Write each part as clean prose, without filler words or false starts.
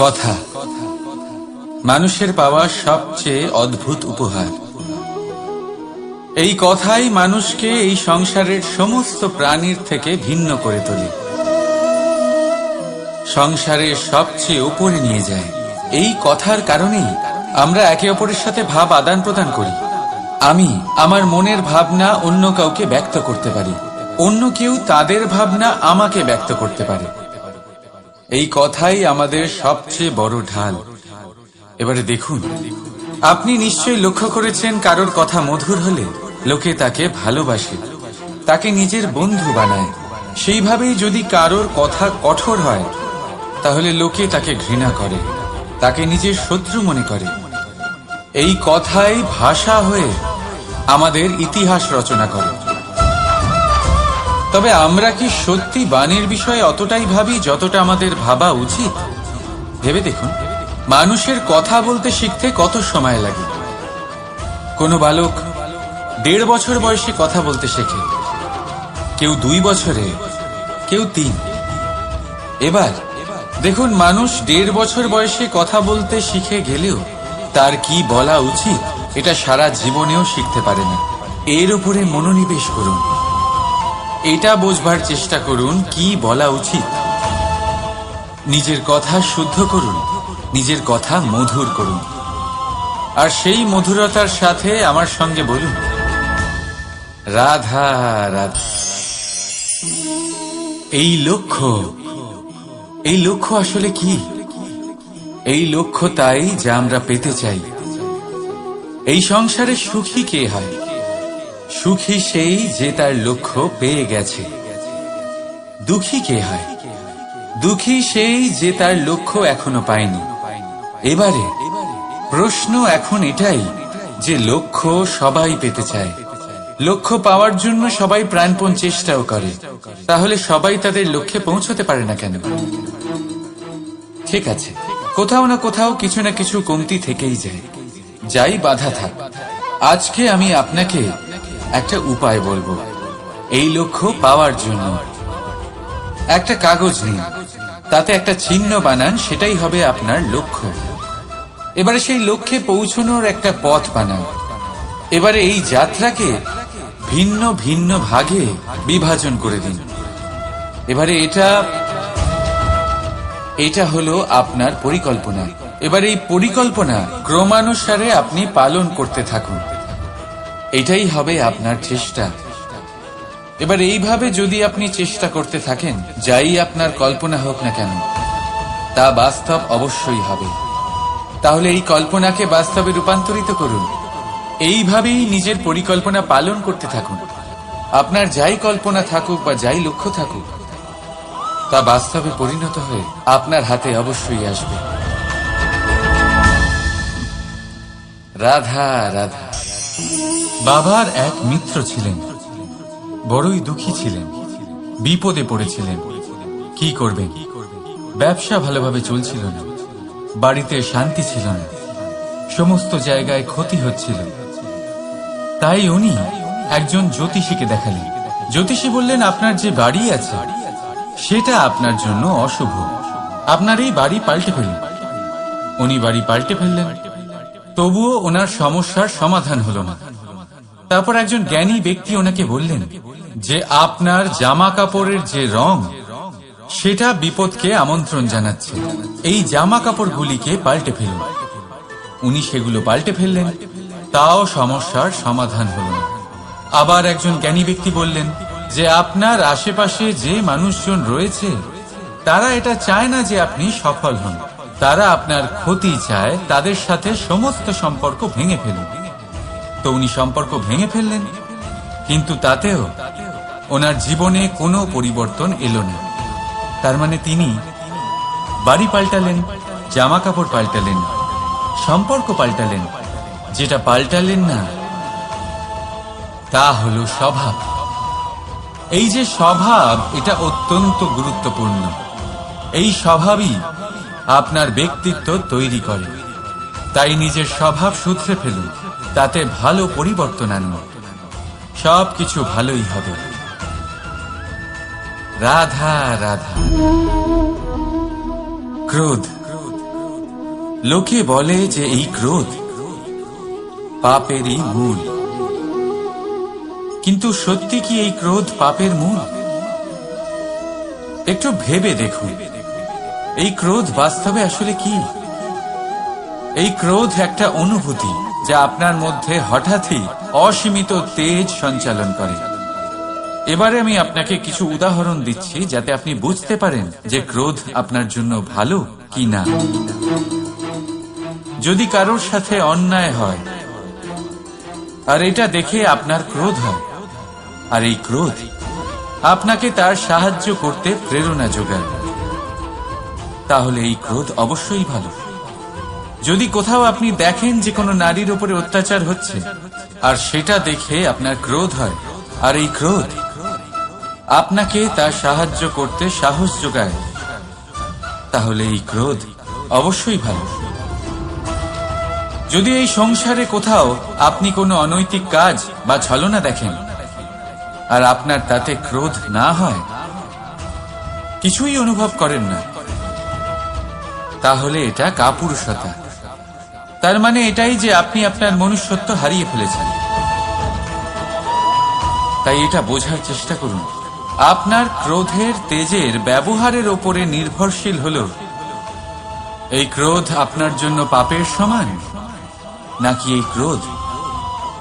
কথা মানুষের পাওয়া সবচেয়ে অদ্ভুত উপহার। এই কথাই মানুষকে এই সংসারের সমস্ত প্রাণীর থেকে ভিন্ন করে তোলে, সংসারের সবচেয়ে উপরে নিয়ে যায়। এই কথার কারণেই আমরা একে অপরের সাথে ভাব আদান প্রদান করি। আমি আমার মনের ভাবনা অন্য কাউকে ব্যক্ত করতে পারি, অন্য কেউ তাদের ভাবনা আমাকে ব্যক্ত করতে পারে। এই কথাই আমাদের সবচেয়ে বড় ঢাল। এবারে দেখুন, আপনি নিশ্চয়ই লক্ষ্য করেছেন, কারোর কথা মধুর হলে লোকে তাকে ভালোবাসে, তাকে নিজের বন্ধু বানায়। সেইভাবেই যদি কারোর কথা কঠোর হয়, তাহলে লোকে তাকে ঘৃণা করে, তাকে নিজের শত্রু মনে করে। এই কথাই ভাষা হয়ে আমাদের ইতিহাস রচনা করে। তবে আমরা কি সত্যি বাণীর বিষয়ে অতটাই ভাবি যতটা আমাদের ভাবা উচিত? ভেবে দেখুন, মানুষের কথা বলতে শিখতে কত সময় লাগে। কোনো বালক 1.5 বছর বয়সে কথা বলতে শেখে, কেউ 2 বছরে, কেউ 3। এবার দেখুন, মানুষ 1.5 বছর বয়সে কথা বলতে শিখে গেলেও তার কি বলা উচিত এটা সারা জীবনেও শিখতে পারে না। এর উপরে মনোনিবেশ করুন, এটা বোঝবার চেষ্টা করুন কি বলা উচিত। নিজের কথা শুদ্ধ করুন, নিজের কথা মধুর করুন, আর সেই মধুরতার সাথে আমার সঙ্গে বলুন, রাধা রাধা। এই লক্ষ্য আসলে কি? এই লক্ষ্য তাই যা আমরা পেতে চাই। এই সংসারে সুখী কে হয়? সুখী সেই যে তার লক্ষ্য পেয়ে গেছে। দুঃখী কে হয়? দুঃখী সেই যে তার লক্ষ্য এখনো পায়নি। এবারে প্রশ্ন এখন এটাই যে লক্ষ্য সবাই পেতে চায়, লক্ষ্য পাওয়ার জন্য সবাই প্রাণপণ চেষ্টাও করে, তাহলে সবাই তাদের লক্ষ্যে পৌঁছতে পারে না কেন? ঠিক আছে, কোথাও না কোথাও কিছু না কিছু কমতি থেকেই যায়, যাই বাধা থাক। আজকে আমি আপনাকে একটা উপায় বলবো এই লক্ষ্য পাওয়ার জন্য। একটা কাগজ নিন, তাতে একটা চিহ্ন বানান, সেটাই হবে আপনার লক্ষ্য। এবারে সেই লক্ষ্যে পৌঁছানোর একটা পথ বানান। এবারে এই যাত্রাকে ভিন্ন ভিন্ন ভাগে বিভাজন করে দিন। এবারে এটা হলো আপনার পরিকল্পনা। এবার এই পরিকল্পনা ক্রমানুসারে আপনি পালন করতে থাকুন, এটাই হবে আপনার চেষ্টা। এবার এইভাবে যদি আপনি চেষ্টা করতে থাকেন, যাই আপনার কল্পনা হোক না কেন, তা বাস্তব অবশ্যই হবে। তাহলে এই কল্পনাকে বাস্তবে রূপান্তরিত করুন। এইভাবেই নিজের পরিকল্পনা পালন করতে থাকুন। আপনার যাই কল্পনা থাকুক বা যাই লক্ষ্য থাকুক, তা বাস্তবে পরিণত হয়ে আপনার হাতে অবশ্যই আসবে। রাধা রাধা। বাবার এক মিত্র ছিলেন, বড়ই দুঃখী ছিলেন, বিপদে পড়েছিলেন। কি করবেন? ব্যবসা ভালোভাবে চলছিল না, বাড়িতে শান্তি ছিল না, সমস্ত জায়গায় ক্ষতি হচ্ছিল। তাই উনি একজন জ্যোতিষীকে দেখালেন। জ্যোতিষী বললেন, আপনার যে বাড়ি আছে সেটা আপনার জন্য অশুভ, আপনার এই বাড়ি পাল্টে ফেলুন। উনি বাড়ি পাল্টে ফেললেন, তবুও ওনার সমস্যার সমাধান হলো না। তারপর একজন জ্ঞানী ব্যক্তি ওনাকে বললেন যে আপনার জামা কাপড়ের যে রং, সেটা বিপদকে আমন্ত্রণ জানাচ্ছে, এই জামা কাপড়গুলিকে পাল্টে ফেলুন। উনি সেগুলো পাল্টে ফেললেন, তাও সমস্যার সমাধান হলো না। আবার একজন জ্ঞানী ব্যক্তি বললেন যে আপনার আশেপাশে যে মানুষজন রয়েছে, তারা এটা চায় না যে আপনি সফল হন, তারা আপনার ক্ষতি চায়, তাদের সাথে সমস্ত সম্পর্ক ভেঙে ফেলুন। তো উনি সম্পর্ক ভেঙে ফেললেন, কিন্তু তাতেও ওনার জীবনে কোনো পরিবর্তন এলো না। তার মানে তিনি বাড়ি পাল্টালেন, জামা কাপড় পাল্টালেন, সম্পর্ক পাল্টালেন, যেটা পাল্টালেন না তা হলো স্বভাব। এই যে স্বভাব, এটা অত্যন্ত গুরুত্বপূর্ণ। এই স্বভাবই আপনার ব্যক্তিত্ব তৈরি করে। তাই নিজের স্বভাব শুধরে ফেলুন, তাতে ভালো পরিবর্তন আনুন, সবকিছু ভালোই হবে। রাধা রাধা। ক্রোধ লোকে বলে যে এই ক্রোধ পাপেরই মূল, কিন্তু সত্যি কি এই ক্রোধ পাপের মূল? একটু ভেবে দেখুন, এই ক্রোধ বাস্তবে আসলে কি? এই ক্রোধ একটা অনুভূতি যা আপনার মধ্যে হঠাৎই অসীমিত তেজ সঞ্চালন করে। এবারে আমি আপনাকে কিছু উদাহরণ দিচ্ছি যাতে আপনি বুঝতে পারেন যে ক্রোধ আপনার জন্য ভালো কি না। যদি কারোর সাথে অন্যায় হয় আর এটা দেখে আপনার ক্রোধ হয়, আর এই ক্রোধ আপনাকে তার সাহায্য করতে প্রেরণা যোগায়, তাহলে এই ক্রোধ অবশ্যই ভালো। যদি কোথাও আপনি দেখেন যে কোনো নারীর উপরে অত্যাচার হচ্ছে আর সেটা দেখে আপনার ক্রোধ হয়, আর এই ক্রোধ আপনাকে তার সাহায্য করতে সাহস যোগায়, তাহলে এই ক্রোধ অবশ্যই ভালো। যদি এই সংসারে কোথাও আপনি কোনো অনৈতিক কাজ বা ছলনা দেখেন আর আপনার তাতে ক্রোধ না হয়, কিছুই অনুভব করেন না, তাহলে এটা কাপুরুষতা। তার মানে এটাই যে আপনি আপনার মনুষ্যত্ব হারিয়ে ফেলেছেন। তাই এটা বোঝার চেষ্টা করুন, আপনার ক্রোধের তেজের ব্যবহারের ওপরে নির্ভরশীল হলো এই ক্রোধ আপনার জন্য পাপের সমান, নাকি এই ক্রোধ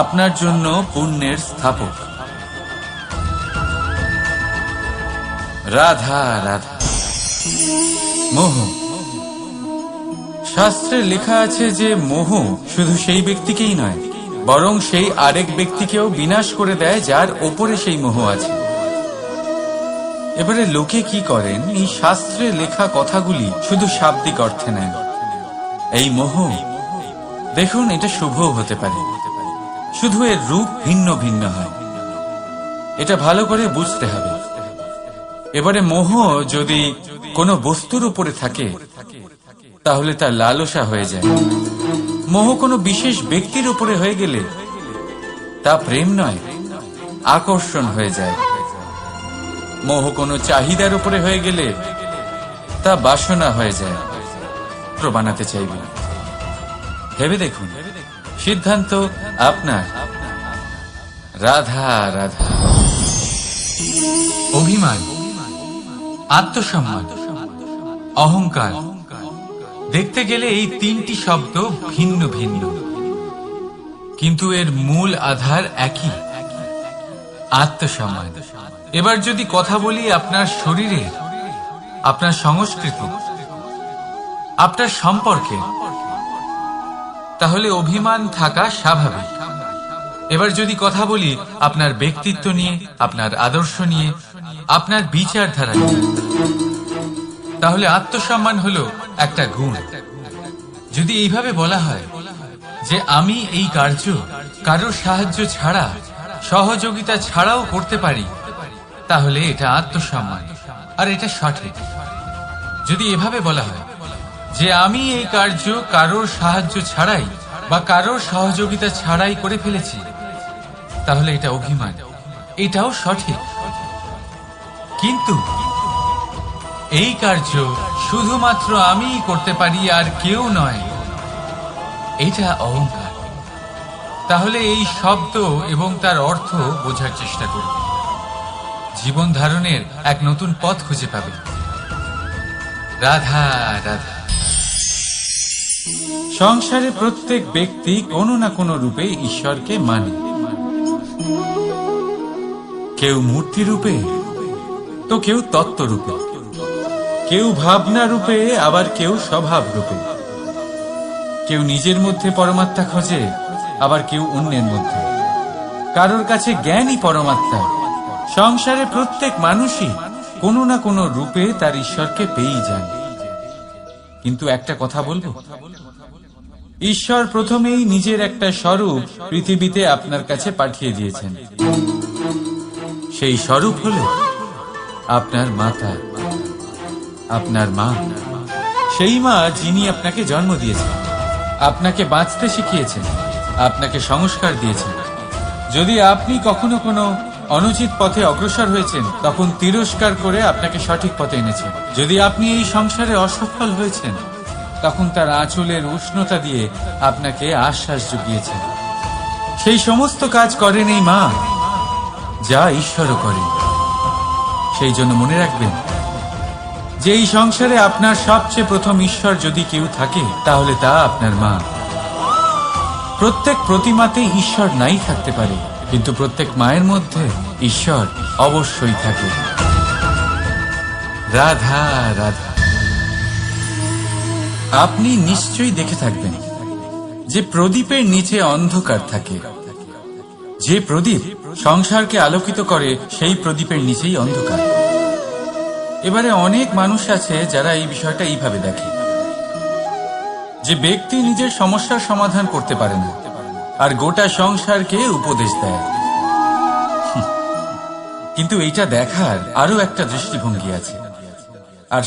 আপনার জন্য পুণ্যের স্থাপক। রাধা রাধা। মোহ। শাস্ত্রে লেখা আছে যে মোহ শুধু সেই ব্যক্তিকেই নয়, বরং সেই আরেক ব্যক্তিকেও বিনাশ করে দেয় যার ওপরে সেই মোহ আছে। এবারে লোকে কি করেন, এই শাস্ত্রে লেখা কথাগুলি শুধু শাব্দিক অর্থে নেন। এই মোহ দেখুন, এটা শুভ হতে পারে, শুধু এর রূপ ভিন্ন ভিন্ন হয়। এটা ভালো করে বুঝতে হবে। এবারে মোহ যদি কোনো বস্তুর উপরে থাকে তাহলে তা লালসা হয়ে যায়। মোহ কোনো বিশেষ ব্যক্তির উপরে হয়ে গেলে তা প্রেম নয়, আকর্ষণ হয়ে যায়। মোহ কোনো চাহিদার উপরে হয়ে গেলে তা বাসনা হয়ে যায়, বানাতে চাইবে। ভেবে দেখুন, সিদ্ধান্ত আপনার। রাধা রাধা। অভিমান, আত্মসম্মান, অহংকার, দেখতে গেলে এই তিনটি শব্দ ভিন্ন ভিন্ন, কিন্তু এর মূল আধার একই, আত্মসম্মান। এবার যদি কথা বলি আপনার শরীরে, আপনার সংস্কৃতি, আপনার সম্পর্কে, তাহলে অভিমান থাকা স্বাভাবিক। এবার যদি কথা বলি আপনার ব্যক্তিত্ব নিয়ে, আপনার আদর্শ নিয়ে, আপনার বিচারধারা নিয়ে, তাহলে আত্মসম্মান হলো একটা গুণ। যদি এইভাবে বলা হয় যে আমি এই কার্য কারোর সাহায্য ছাড়া, সহযোগিতা ছাড়াও করতে পারি, তাহলে এটা আত্মসম্মান, আর এটা সঠিক। যদি এভাবে বলা হয় যে আমি এই কার্য কারোর সাহায্য ছাড়াই বা কারোর সহযোগিতা ছাড়াই করে ফেলেছি, তাহলে এটা অভিমান, এটাও সঠিক। কিন্তু এই কার্য শুধুমাত্র আমিই করতে পারি আর কেউ নয়, এটা অহংকার। তাহলে এই শব্দ এবং তার অর্থ বোঝার চেষ্টা করবে, জীবন ধারণের এক নতুন পথ খুঁজে পাবে। রাধা রাধা। সংসারে প্রত্যেক ব্যক্তি কোনো না কোনো রূপে ঈশ্বরকে মানে। কেউ মূর্তি রূপে, তো কেউ তত্ত্ব রূপে, কেউ ভাবনা রূপে, আবার কেউ স্বভাব রূপে। কেউ নিজের মধ্যে পরমাত্মা খোঁজে, আবার কেউ অন্যের মধ্যে। কারোর কাছে জ্ঞানই পরমাত্মা। সংসারে প্রত্যেক মানুষই কোনো না কোনো রূপে তার ঈশ্বরকে পেয়েই যান। কিন্তু একটা কথা বলবো, ঈশ্বর প্রথমেই নিজের একটা স্বরূপ পৃথিবীতে আপনার কাছে পাঠিয়ে দিয়েছেন। সেই স্বরূপ হলো আপনার মাতা, আপনার মা। সেই মা যিনি আপনাকে জন্ম দিয়েছেন, আপনাকে বাঁচতে শিখিয়েছেন, আপনাকে সংস্কার দিয়েছেন। যদি আপনি কখনো কোনো অনুচিত পথে অগ্রসর হয়েছেন, তখন তিরস্কার করে আপনাকে সঠিক পথে এনেছেন। যদি আপনি এই সংসারে অসফল হয়েছেন, তখন তার আঁচলের উষ্ণতা দিয়ে আপনাকে আশ্বাস জুগিয়েছেন। সেই সমস্ত কাজ করেন এই মা যা ঈশ্বরও করেন। সেই জন্য মনে রাখবেন যে এই সংসারে আপনার সবচেয়ে প্রথম ঈশ্বর যদি কেউ থাকে তাহলে তা আপনার মা। প্রত্যেক প্রতিমাতে ঈশ্বর নাই থাকতে পারে, কিন্তু প্রত্যেক মায়ের মধ্যে ঈশ্বর অবশ্যই থাকে। রাধা রাধা। আপনি নিশ্চয়ই দেখে থাকবেন যে প্রদীপের নিচে অন্ধকার থাকে। যে প্রদীপ সংসারকে আলোকিত করে সেই প্রদীপের নিচেই অন্ধকার। এবারে অনেক মানুষ আছে যারা এই বিষয়টা এইভাবে দেখে যে ব্যক্তি নিজের সমস্যার সমাধান করতে পারে না আর গোটা সংসারকে উপদেশ দেয়। কিন্তু এইটা দেখার আরো একটা দৃষ্টিভঙ্গি আছে। আর